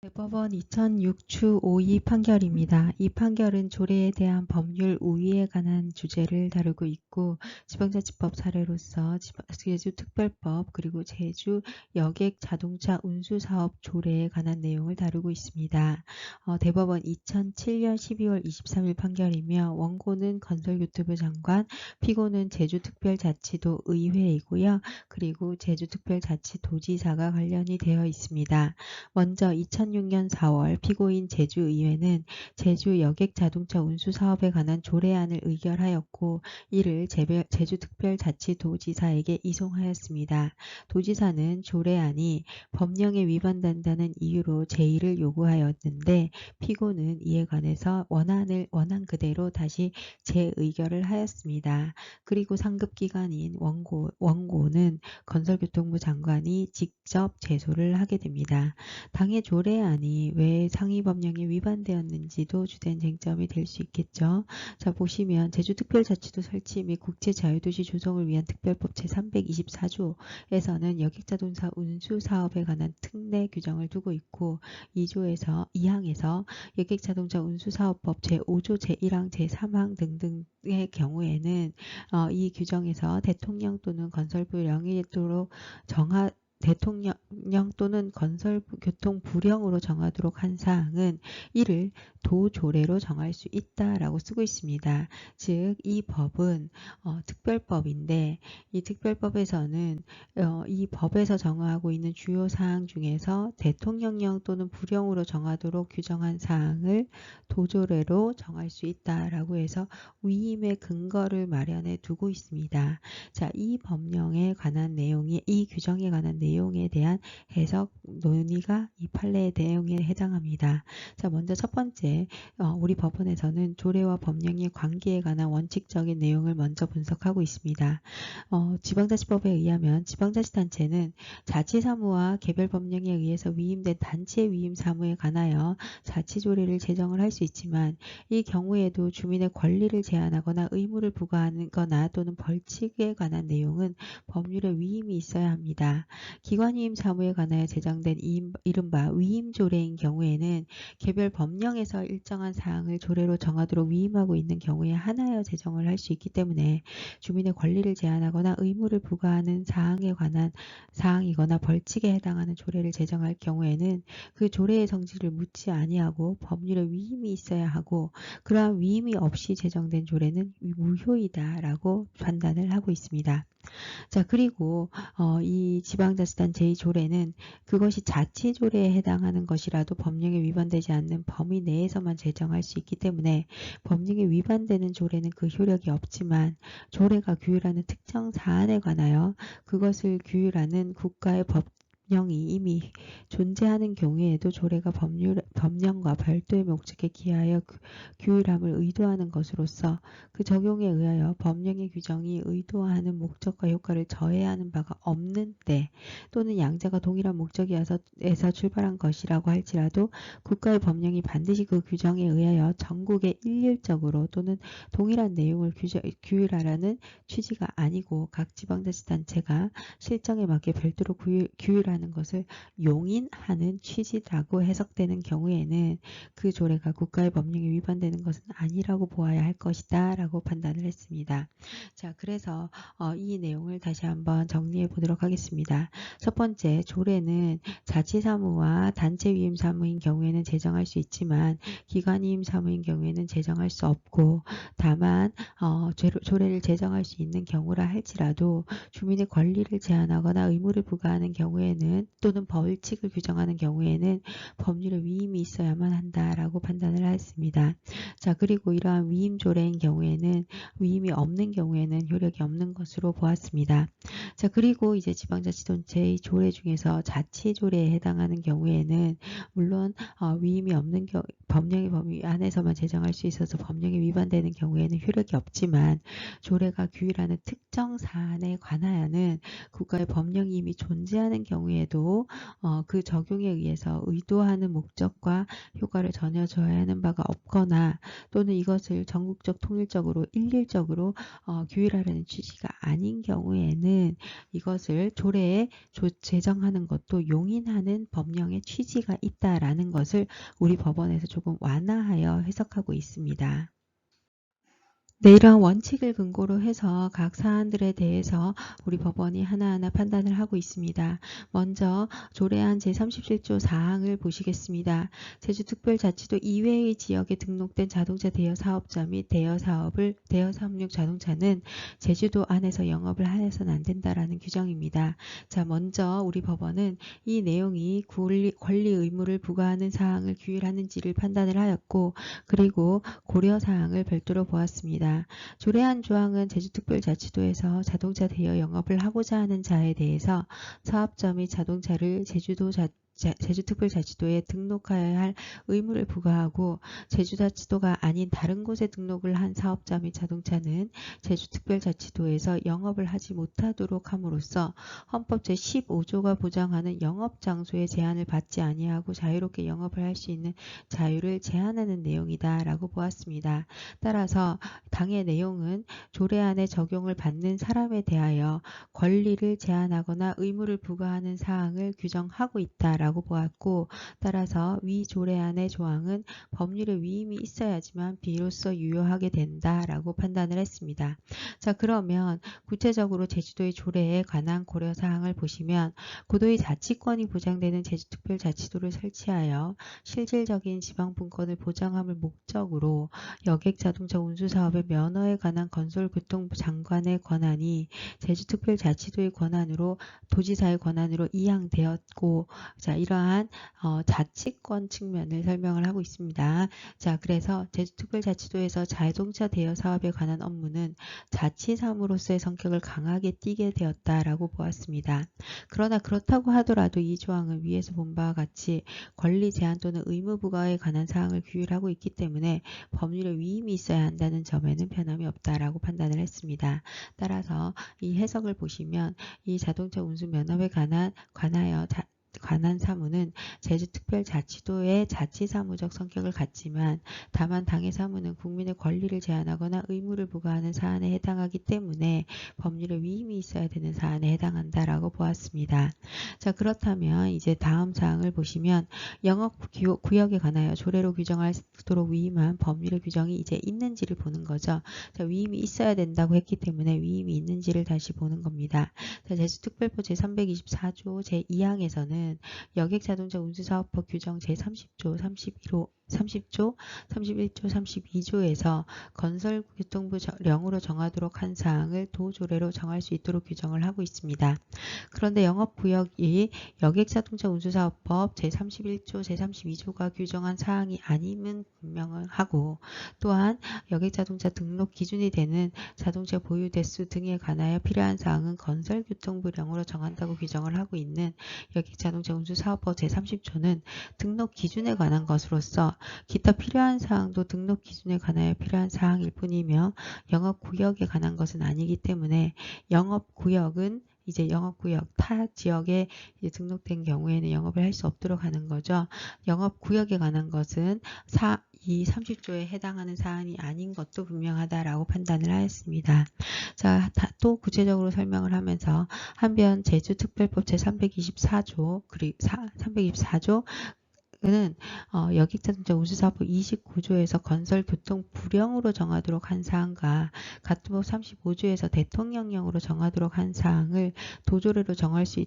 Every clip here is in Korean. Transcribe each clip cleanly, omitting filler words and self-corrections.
대법원 2006추 5위 판결입니다. 이 판결은 조례에 대한 법률 우위에 관한 주제를 다루고 있고 지방자치법 사례로서 제주특별법 그리고 제주 여객자동차 운수사업 조례에 관한 내용을 다루고 있습니다. 대법원 2007년 12월 23일 판결이며 원고는 건설교통부 장관, 피고는 제주특별자치도 의회이고요. 그리고 제주특별자치도지사가 관련이 되어 있습니다. 먼저 2006년 4월 피고인 제주의회는 제주 여객자동차 운수사업에 관한 조례안을 의결하였고 이를 제주특별자치도지사에게 이송하였습니다. 도지사는 조례안이 법령에 위반된다는 이유로 제의를 요구하였는데 피고는 이에 관해서 원한 그대로 다시 재의결을 하였습니다. 그리고 상급기관인 원고는 건설교통부 장관이 직접 제소를 하게 됩니다. 당해 조례안이 왜 상위법령에 위반되었는지도 주된 쟁점이 될 수 있겠죠. 자, 보시면 제주특별자치도 설치 및 국제자유도시 조성을 위한 특별법 제324조에서는 여객자동차 운수사업에 관한 특례 규정을 두고 있고 2항에서 여객자동차 운수사업법 제5조 제1항 제3항 등등의 경우에는 이 규정에서 대통령 또는 건설부 명의로 대통령 또는 건설교통부령으로 정하도록 한 사항은 이를 도조례로 정할 수 있다라고 쓰고 있습니다. 즉, 이 법은 특별법인데 이 특별법에서는 이 법에서 정하고 있는 주요 사항 중에서 대통령령 또는 부령으로 정하도록 규정한 사항을 도조례로 정할 수 있다라고 해서 위임의 근거를 마련해 두고 있습니다. 자, 이 법령에 관한 내용이 이 규정에 관한 내용에 대한 해석 논의가 이 판례의 내용에 해당합니다. 자, 먼저 첫 번째, 우리 법원에서는 조례와 법령의 관계에 관한 원칙적인 내용을 먼저 분석하고 있습니다. 지방자치법에 의하면 지방자치단체는 자치사무와 개별법령에 의해서 위임된 단체 위임 사무에 관하여 자치조례를 제정을 할 수 있지만 이 경우에도 주민의 권리를 제한하거나 의무를 부과하거나 또는 벌칙에 관한 내용은 법률에 위임이 있어야 합니다. 기관위임 사무에 관하여 제정된 이른바 위임조례인 경우에는 개별 법령에서 일정한 사항을 조례로 정하도록 위임하고 있는 경우에 하나여 제정을 할 수 있기 때문에 주민의 권리를 제한하거나 의무를 부과하는 사항에 관한 사항이거나 벌칙에 해당하는 조례를 제정할 경우에는 그 조례의 성질을 묻지 아니하고 법률에 위임이 있어야 하고 그러한 위임이 없이 제정된 조례는 무효이다라고 판단을 하고 있습니다. 자, 그리고 이 지방자치단체의 조례는 그것이 자치조례에 해당하는 것이라도 법령에 위반되지 않는 범위 내에서만 제정할 수 있기 때문에 법령에 위반되는 조례는 그 효력이 없지만 조례가 규율하는 특정 사안에 관하여 그것을 규율하는 국가의 법령이 이미 존재하는 경우에도 조례가 법령과 별도의 목적에 기하여 규율함을 의도하는 것으로서 그 적용에 의하여 법령의 규정이 의도하는 목적과 효과를 저해하는 바가 없는 때 또는 양자가 동일한 목적에서 출발한 것이라고 할지라도 국가의 법령이 반드시 그 규정에 의하여 전국에 일률적으로 또는 동일한 내용을 규율하라는 취지가 아니고 각 지방자치단체가 실정에 맞게 별도로 규율하는 것을 용인하는 취지라고 해석되는 경우에는 그 조례가 국가의 법령에 위반되는 것은 아니라고 보아야 할 것이다 라고 판단을 했습니다. 자, 그래서 이 내용을 다시 한번 정리해 보도록 하겠습니다. 첫 번째, 조례는 자치사무와 단체위임 사무인 경우에는 제정할 수 있지만 기관위임 사무인 경우에는 제정할 수 없고 다만 조례를 제정할 수 있는 경우라 할지라도 주민의 권리를 제한하거나 의무를 부과하는 경우에는 또는 벌칙을 규정하는 경우에는 법률에 위임이 있어야만 한다라고 판단을 했습니다. 자, 그리고 이러한 위임 조례인 경우에는 위임이 없는 경우에는 효력이 없는 것으로 보았습니다. 자, 그리고 이제 지방자치단체의 조례 중에서 자치조례에 해당하는 경우에는 물론 위임이 없는 법령의 범위 안에서만 제정할 수 있어서 법령에 위반되는 경우에는 효력이 없지만 조례가 규율하는 특정 사안에 관하여는 국가의 법령이 이미 존재하는 경우에 경우에도 그 적용에 의해서 의도하는 목적과 효과를 전혀 저해하는 바가 없거나 또는 이것을 전국적 통일적으로 일률적으로 규율하려는 취지가 아닌 경우에는 이것을 조례에 제정하는 것도 용인하는 법령의 취지가 있다라는 것을 우리 법원에서 조금 완화하여 해석하고 있습니다. 네, 이러한 원칙을 근거로 해서 각 사안들에 대해서 우리 법원이 하나하나 판단을 하고 있습니다. 먼저 조례안 제37조 4항을 보시겠습니다. 제주특별자치도 이외의 지역에 등록된 자동차 대여 사업자 및 대여 사업용 자동차는 제주도 안에서 영업을 하여서는 안 된다라는 규정입니다. 자, 먼저 우리 법원은 이 내용이 권리 의무를 부과하는 사항을 규율하는지를 판단을 하였고, 그리고 고려사항을 별도로 보았습니다. 조례안 조항은 제주특별자치도에서 자동차 대여 영업을 하고자 하는 자에 대해서 사업자 및 자동차를 제주특별자치도에 등록하여야 할 의무를 부과하고, 제주자치도가 아닌 다른 곳에 등록을 한 사업자 및 자동차는 제주특별자치도에서 영업을 하지 못하도록 함으로써 헌법 제15조가 보장하는 영업장소의 제한을 받지 아니하고 자유롭게 영업을 할 수 있는 자유를 제한하는 내용이다 라고 보았습니다. 따라서 당의 내용은 조례안의 적용을 받는 사람에 대하여 권리를 제한하거나 의무를 부과하는 사항을 규정하고 있다라고 보았고, 따라서 위 조례안의 조항은 법률의 위임이 있어야지만 비로소 유효하게 된다라고 판단을 했습니다. 자, 그러면 구체적으로 제주도의 조례에 관한 고려사항을 보시면, 고도의 자치권이 보장되는 제주특별자치도를 설치하여 실질적인 지방분권을 보장함을 목적으로 여객자동차 운수사업의 면허에 관한 건설교통부 장관의 권한이 제주특별자치도의 권한으로 도지사의 권한으로 이양되었고, 자, 이러한 자치권 측면을 설명을 하고 있습니다. 자, 그래서 제주특별자치도에서 자동차 대여 사업에 관한 업무는 자치사무로서의 성격을 강하게 띠게 되었다라고 보았습니다. 그러나 그렇다고 하더라도 이 조항은 위에서 본 바와 같이 권리 제한 또는 의무 부과에 관한 사항을 규율하고 있기 때문에 법률의 위임이 있어야 한다는 점에는 변함이 없다라고 판단을 했습니다. 따라서 이 해석을 보시면 이 자동차 운수 면허에 관한 사무는 제주특별자치도의 자치사무적 성격을 갖지만, 다만 당의 사무는 국민의 권리를 제한하거나 의무를 부과하는 사안에 해당하기 때문에 법률의 위임이 있어야 되는 사안에 해당한다라고 보았습니다. 자, 그렇다면 이제 다음 사항을 보시면 영업구역에 관하여 조례로 규정하도록 위임한 법률의 규정이 이제 있는지를 보는 거죠. 자, 위임이 있어야 된다고 했기 때문에 위임이 있는지를 다시 보는 겁니다. 자, 제주특별법 제324조 제2항에서는 여객자동차 운수사업법 규정 제30조, 30조, 31조, 32조에서 건설교통부령으로 정하도록 한 사항을 도조례로 정할 수 있도록 규정을 하고 있습니다. 그런데 영업구역이 여객자동차 운수사업법 제31조, 제32조가 규정한 사항이 아니면 분명하고, 또한 여객자동차 등록 기준이 되는 자동차 보유 대수 등에 관하여 필요한 사항은 건설교통부령으로 정한다고 규정을 하고 있는 여객자동차 운수사업법 제30조는 등록 기준에 관한 것으로서 기타 필요한 사항도 등록 기준에 관하여 필요한 사항일 뿐이며 영업구역에 관한 것은 아니기 때문에 영업구역은 이제 영업구역 타 지역에 이제 등록된 경우에는 영업을 할 수 없도록 하는 거죠. 영업구역에 관한 것은 이 30조에 해당하는 사안이 아닌 것도 분명하다라고 판단을 하였습니다. 자, 또 구체적으로 설명을 하면서 한편 제주특별법 제324조 그리고 324조 는 여객자동차 운수사업법 29조에서 건설교통부령으로 정하도록 한 사항과 같은 법 35조에서 대통령령으로 정하도록 한 사항을 도조례로 정할 수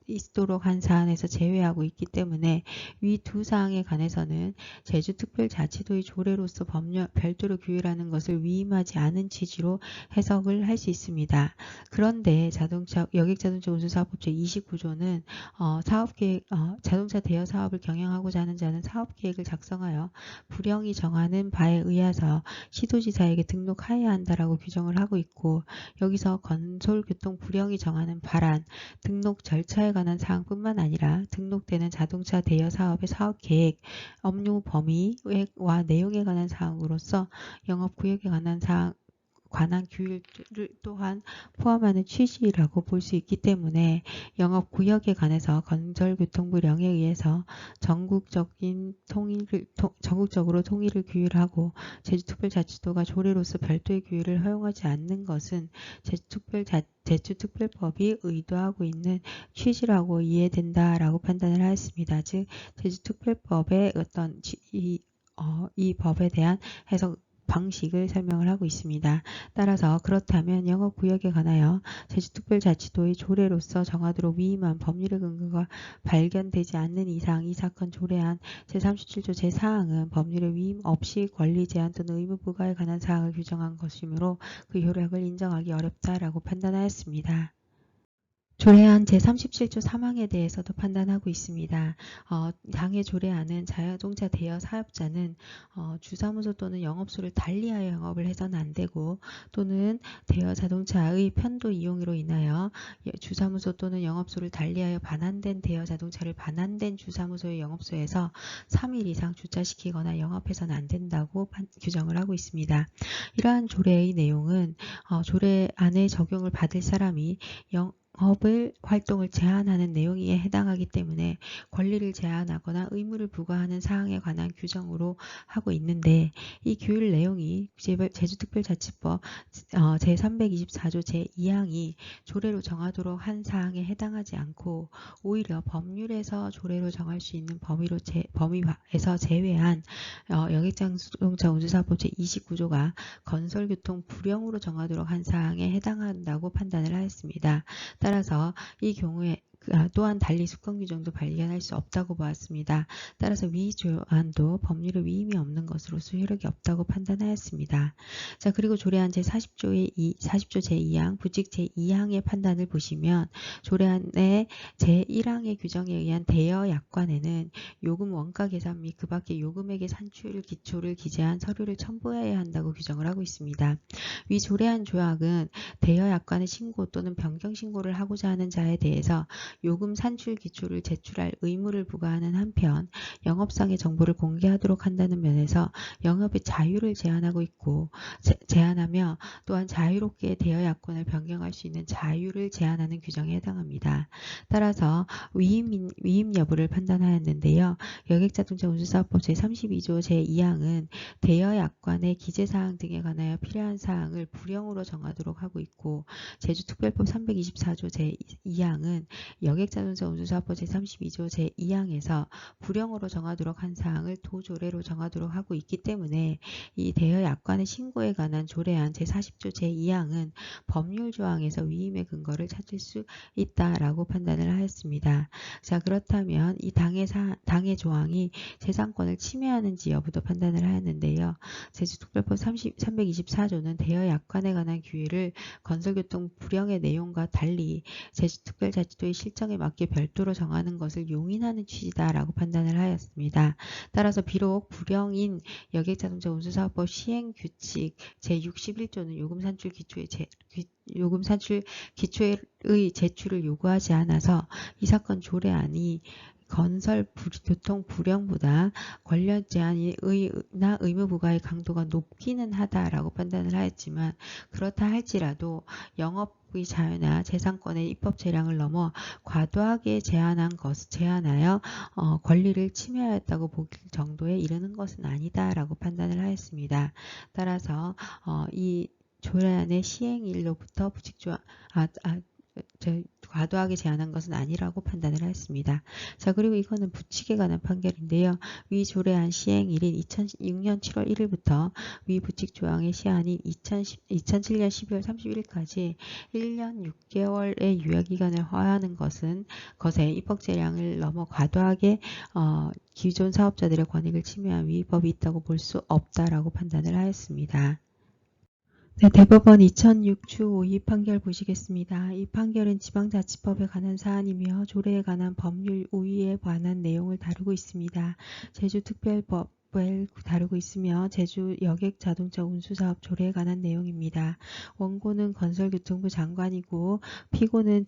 있도록 한 사안에서 제외하고 있기 때문에 위 두 사항에 관해서는 제주특별자치도의 조례로서 법령 별도로 규율하는 것을 위임하지 않은 취지로 해석을 할 수 있습니다. 그런데 여객자동차 운수사업법 제29조는 자동차 대여 사업을 경영하고자 하는 자는 사업계획을 작성하여 부령이 정하는 바에 의해서 시도지사에게 등록하여야 한다라고 규정을 하고 있고, 여기서 건설교통부령이 정하는 바란 등록 절차에 관한 사항뿐만 아니라 등록되는 자동차 대여 사업의 사업계획, 업무 범위와 내용에 관한 사항으로서 영업구역에 관한 사항 관한 규율을 또한 포함하는 취지라고 볼 수 있기 때문에 영업구역에 관해서 건설교통부령에 의해서 전국적으로 통일을 규율하고 제주특별자치도가 조례로서 별도의 규율을 허용하지 않는 것은 제주특별법이 의도하고 있는 취지라고 이해된다라고 판단을 하였습니다. 즉 제주특별법의 어떤 이 법에 대한 해석 방식을 설명을 하고 있습니다. 따라서 그렇다면 영업구역에 관하여 제주특별자치도의 조례로서 정하도록 위임한 법률의 근거가 발견되지 않는 이상 이 사건 조례안 제37조 제4항은 법률의 위임 없이 권리 제한 또는 의무 부과에 관한 사항을 규정한 것이므로 그 효력을 인정하기 어렵다라고 판단하였습니다. 조례안 제37조 3항에 대해서도 판단하고 있습니다. 당해 조례안은 자동차 대여 사업자는 주사무소 또는 영업소를 달리하여 영업을 해서는 안 되고 또는 대여 자동차의 편도 이용으로 인하여 주사무소 또는 영업소를 달리하여 반환된 대여 자동차를 반환된 주사무소의 영업소에서 3일 이상 주차시키거나 영업해서는 안 된다고 규정을 하고 있습니다. 이러한 조례의 내용은 조례안의 적용을 받을 사람이 활동을 제한하는 내용에 해당하기 때문에 권리를 제한하거나 의무를 부과하는 사항에 관한 규정으로 하고 있는데 이 규율 내용이 제주특별자치법 제324조 제2항이 조례로 정하도록 한 사항에 해당하지 않고 오히려 법률에서 조례로 정할 수 있는 범위에서 제외한 여객자동차 운수사법 제29조가 건설교통 불령으로 정하도록 한 사항에 해당한다고 판단을 하였습니다. 따라서 이 경우에 또한 달리 수권 규정도 발견할 수 없다고 보았습니다. 따라서 위 조안도 법률의 위임이 없는 것으로서 효력이 없다고 판단하였습니다. 자, 그리고 조례안 제40조 제2항 부칙 제2항의 판단을 보시면 조례안의 제1항의 규정에 의한 대여 약관에는 요금 원가 계산 및 그 밖의 요금액의 산출 기초를 기재한 서류를 첨부해야 한다고 규정을 하고 있습니다. 위 조례안 조약은 대여 약관의 신고 또는 변경 신고를 하고자 하는 자에 대해서 요금 산출 기초를 제출할 의무를 부과하는 한편 영업상의 정보를 공개하도록 한다는 면에서 영업의 자유를 제한하고 있고 제한하며 또한 자유롭게 대여 약관을 변경할 수 있는 자유를 제한하는 규정에 해당합니다. 따라서 위임 여부를 판단하였는데요. 여객자동차 운수사업법 제32조 제2항은 대여 약관의 기재사항 등에 관하여 필요한 사항을 불령으로 정하도록 하고 있고 제주특별법 324조 제2항은 여객자동차 운수사업법 제32조 제2항에서 불령으로 정하도록 한 사항을 도조례로 정하도록 하고 있기 때문에 이 대여 약관의 신고에 관한 조례안 제40조 제2항은 법률 조항에서 위임의 근거를 찾을 수 있다라고 판단을 하였습니다. 자, 그렇다면 이 당해 조항이 재산권을 침해하는지 여부도 판단을 하였는데요. 제주특별법 324조는 대여 약관에 관한 규율을 건설교통 불령의 내용과 달리 제주특별자치도의 실정에 맞게 별도로 정하는 것을 용인하는 취지다라고 판단을 하였습니다. 따라서 비록 불령인 여객자동차 운수사업법 시행규칙 제61조는 요금 산출 기초의 제출을 요구하지 않아서 이 사건 조례안이 건설교통 불령보다 권력 제한이나 의무 부과의 강도가 높기는 하다라고 판단을 하였지만 그렇다 할지라도 영업의 자유나 재산권의 입법 재량을 넘어 과도하게 제한하여 권리를 침해하였다고 보길 정도에 이르는 것은 아니다라고 판단을 하였습니다. 따라서 이 조례안의 시행일로부터 과도하게 제한한 것은 아니라고 판단을 했습니다. 자, 그리고 이거는 부칙에 관한 판결인데요. 위 조례안 시행일인 2006년 7월 1일부터 위 부칙 조항의 시한인 2007년 12월 31일까지 1년 6개월의 유예기간을 허하는 것에 입법 재량을 넘어 과도하게 기존 사업자들의 권익을 침해한 위법이 있다고 볼 수 없다라고 판단을 하였습니다. 네, 대법원 2006 주 5위 판결 보시겠습니다. 이 판결은 지방자치법에 관한 사안이며 조례에 관한 법률 우위에 관한 내용을 다루고 있습니다. 제주특별법을 다루고 있으며 제주 여객자동차 운수사업 조례에 관한 내용입니다. 원고는 건설교통부 장관이고 피고는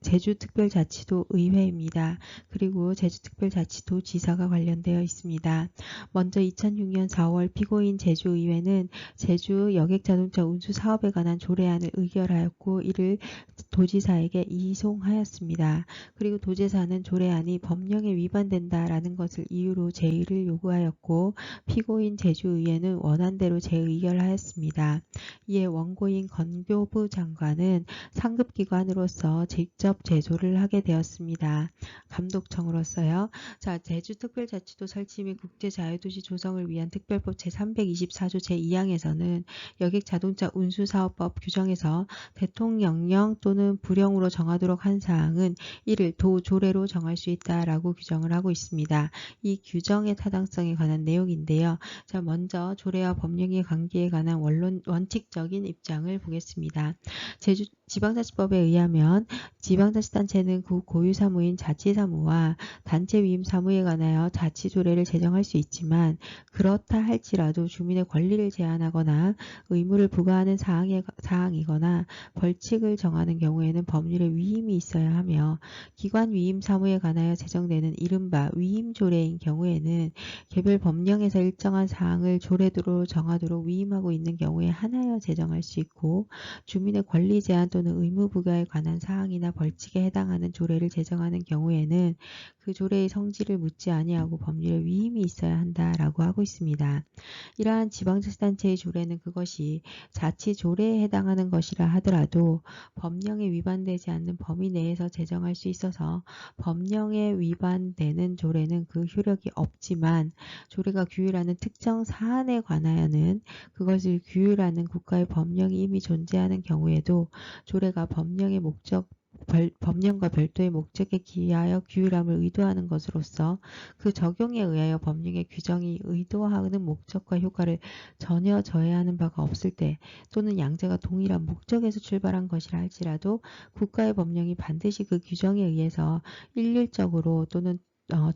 제주특별자치도 의회입니다. 그리고 제주특별자치도지사가 관련되어 있습니다. 먼저 2006년 4월 피고인 제주의회는 제주 여객자동차 운수 사업에 관한 조례안을 의결하였고 이를 도지사에게 이송하였습니다. 그리고 도지사는 조례안이 법령에 위반된다라는 것을 이유로 제의를 요구하였고 피고인 제주의회는 원안대로 재의결하였습니다. 이에 원고인 건교부 장관은 상급기관으로서 직접 제소를 하게 되었습니다. 감독청으로서요. 자, 제주특별자치도 설치 및 국제자유도시 조성을 위한 특별법 제324조 제2항에서는 여객자동차 운수사업법 규정에서 대통령령 또는 부령으로 정하도록 한 사항은 이를 도조례로 정할 수 있다라고 규정을 하고 있습니다. 이 규정의 타당성에 관한 내용인데요. 자, 먼저 조례와 법령의 관계에 관한 원칙적인 입장을 보겠습니다. 지방자치법에 의하면 지방자치단체는 그 고유사무인 자치사무와 단체 위임사무에 관하여 자치조례를 제정할 수 있지만 그렇다 할지라도 주민의 권리를 제한하거나 의무를 부과하는 사항이거나 벌칙을 정하는 경우에는 법률에 위임이 있어야 하며 기관 위임사무에 관하여 제정되는 이른바 위임조례인 경우에는 개별 법령에서 일정한 사항을 조례도로 정하도록 위임하고 있는 경우에 한하여 제정할 수 있고 주민의 권리 제한 또는 의무 부과에 관한 사항이나 벌칙에 해당하는 조례를 제정하는 경우에는 그 조례의 성질을 묻지 아니하고 법률에 위임이 있어야 한다라고 하고 있습니다. 이러한 지방자치단체의 조례는 그것이 자치조례에 해당하는 것이라 하더라도 법령에 위반되지 않는 범위 내에서 제정할 수 있어서 법령에 위반되는 조례는 그 효력이 없지만 조례가 규율하는 특정 사안에 관하여는 그것을 규율하는 국가의 법령이 이미 존재하는 경우에도 조례가 법령과 별도의 목적에 기하여 규율함을 의도하는 것으로서 그 적용에 의하여 법령의 규정이 의도하는 목적과 효과를 전혀 저해하는 바가 없을 때 또는 양자가 동일한 목적에서 출발한 것이라 할지라도 국가의 법령이 반드시 그 규정에 의해서 일률적으로 또는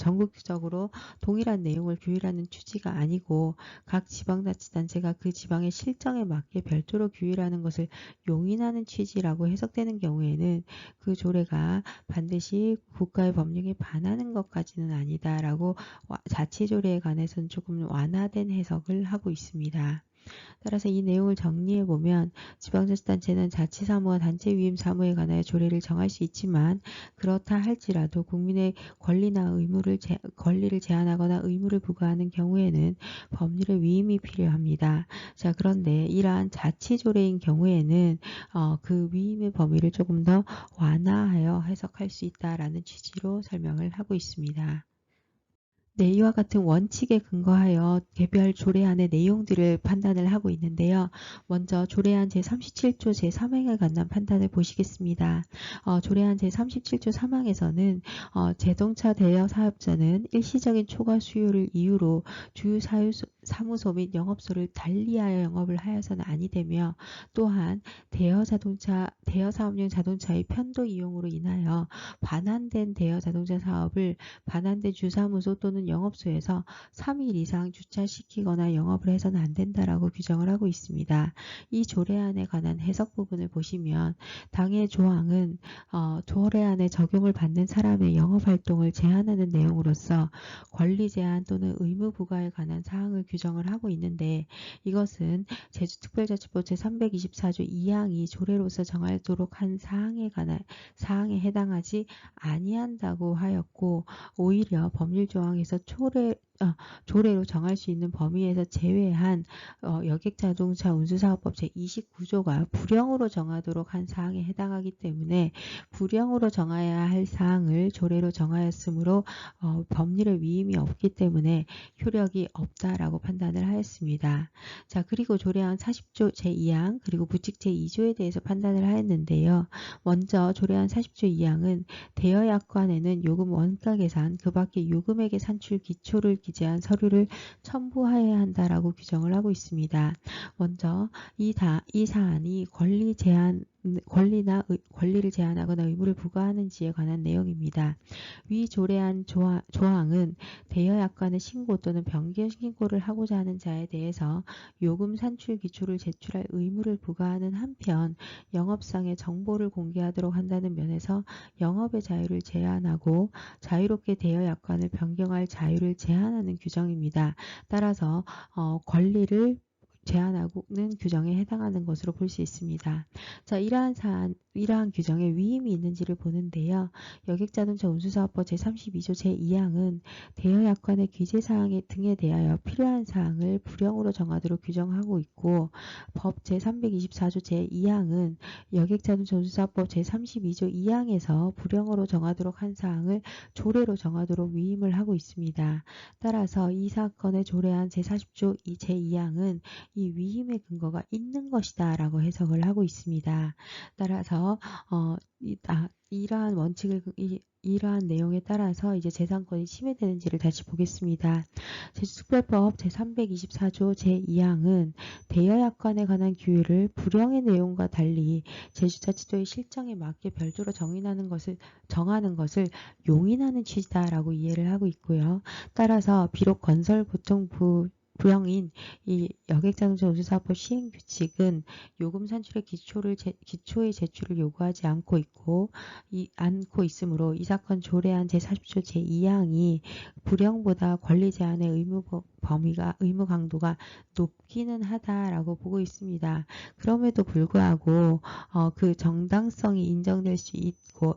전국적으로 동일한 내용을 규율하는 취지가 아니고 각 지방자치단체가 그 지방의 실정에 맞게 별도로 규율하는 것을 용인하는 취지라고 해석되는 경우에는 그 조례가 반드시 국가의 법령에 반하는 것까지는 아니다라고 자치조례에 관해서는 조금 완화된 해석을 하고 있습니다. 따라서 이 내용을 정리해보면 지방자치단체는 자치사무와 단체 위임 사무에 관하여 조례를 정할 수 있지만 그렇다 할지라도 국민의 권리를 제한하거나 의무를 부과하는 경우에는 법률의 위임이 필요합니다. 자, 그런데 이러한 자치조례인 경우에는 그 위임의 범위를 조금 더 완화하여 해석할 수 있다라는 취지로 설명을 하고 있습니다. 네, 이와 같은 원칙에 근거하여 개별 조례안의 내용들을 판단을 하고 있는데요. 먼저 조례안 제37조 제3항에 관한 판단을 보시겠습니다. 조례안 제37조 3항에서는 자동차 대여 사업자는 일시적인 초과 수요를 이유로 주요 사무소 및 영업소를 달리하여 영업을 하여서는 아니 되며 또한 대여 사업용 자동차의 편도 이용으로 인하여 반환된 대여 자동차 사업을 반환된 주사무소 또는 영업소에서 3일 이상 주차시키거나 영업을 해서는 안 된다라고 규정을 하고 있습니다. 이 조례안에 관한 해석 부분을 보시면 당의 조항은 조례안에 적용을 받는 사람의 영업활동을 제한하는 내용으로서 권리 제한 또는 의무 부과에 관한 사항을 규정을 하고 있는데 이것은 제주특별자치법 제324조 2항이 조례로서 정하도록 한 사항에 해당하지 아니한다고 하였고 오히려 법률 조항에서 조례로 정할 수 있는 범위에서 제외한 여객자동차 운수사업법 제29조가 불령으로 정하도록 한 사항에 해당하기 때문에 불령으로 정해야 할 사항을 조례로 정하였으므로 법률의 위임이 없기 때문에 효력이 없다라고 판단을 하였습니다. 자, 그리고 조례안 40조 제2항 그리고 부칙 제2조에 대해서 판단을 하였는데요. 먼저 조례안 40조 2항은 대여약관에는 요금 원가 계산 그 밖에 요금액의 산출 기초를 기재한 서류를 첨부해야 한다라고 규정을 하고 있습니다. 먼저 이 사안이 권리 제한 권리를 제한하거나 의무를 부과하는지에 관한 내용입니다. 위 조례안 조항은 대여약관의 신고 또는 변경 신고를 하고자 하는 자에 대해서 요금 산출 기초를 제출할 의무를 부과하는 한편 영업상의 정보를 공개하도록 한다는 면에서 영업의 자유를 제한하고 자유롭게 대여약관을 변경할 자유를 제한하는 규정입니다. 따라서 권리를 제한하고는 규정에 해당하는 것으로 볼 수 있습니다. 자, 이러한 규정에 위임이 있는지를 보는데요. 여객자동차 운수사업법 제32조 제2항은 대여약관의 기재사항 등에 대하여 필요한 사항을 불형으로 정하도록 규정하고 있고, 법 제324조 제2항은 여객자동차 운수사업법 제32조 2항에서 불형으로 정하도록 한 사항을 조례로 정하도록 위임을 하고 있습니다. 따라서 이 사건의 조례안 제40조 제2항은 이 위임의 근거가 있는 것이다 라고 해석을 하고 있습니다. 따라서 이러한 내용에 따라서 이제 재산권이 침해되는지를 다시 보겠습니다. 제주특별법 제324조 제2항은 대여약관에 관한 규율을 불형의 내용과 달리 제주자치도의 실정에 맞게 별도로 정하는 것을 용인하는 취지다라고 이해를 하고 있고요. 따라서 비록 건설보통부 부형인 이 여객자동차 운수사업법 시행규칙은 요금 산출의 기초의 제출을 요구하지 않고 있으므로 이 사건 조례안 제40조 제2항이 불형보다 권리 제한의 의무 강도가 높기는 하다라고 보고 있습니다. 그럼에도 불구하고 그 정당성이 인정될 수 있고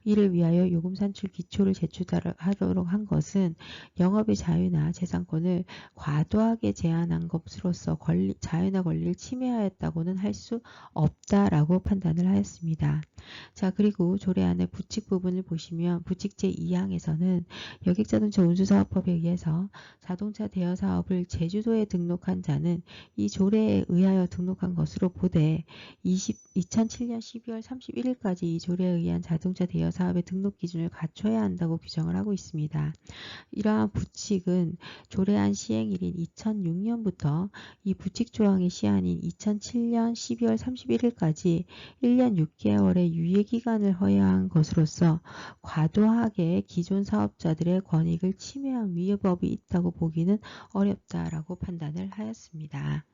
이를 위하여 요금 산출 기초를 제출하도록 한 것은 영업의 자유나 재산권을 과도하게 제한한 것으로서 자유나 권리를 침해하였다고는 할 수 없다라고 판단을 하였습니다. 자, 그리고 조례안의 부칙 부분을 보시면 부칙 제2항에서는 여객자동차 운수사업법에 의해서 자동차 대여 사업을 제주도에 등록한 자는 이 조례에 의하여 등록한 것으로 보되 2007년 12월 31일까지 이 조례에 의한 자동차 대여 사업의 등록 기준을 갖춰야 한다고 규정을 하고 있습니다. 이러한 부칙은 조례안 시행일인 2006년부터 이 부칙 조항의 시한인 2007년 12월 31일까지 1년 6개월의 유예기간을 허용한 것으로서 과도하게 기존 사업자들의 권익을 침해한 위법이 있다고 보기는 어렵다라고 판단을 하였습니다.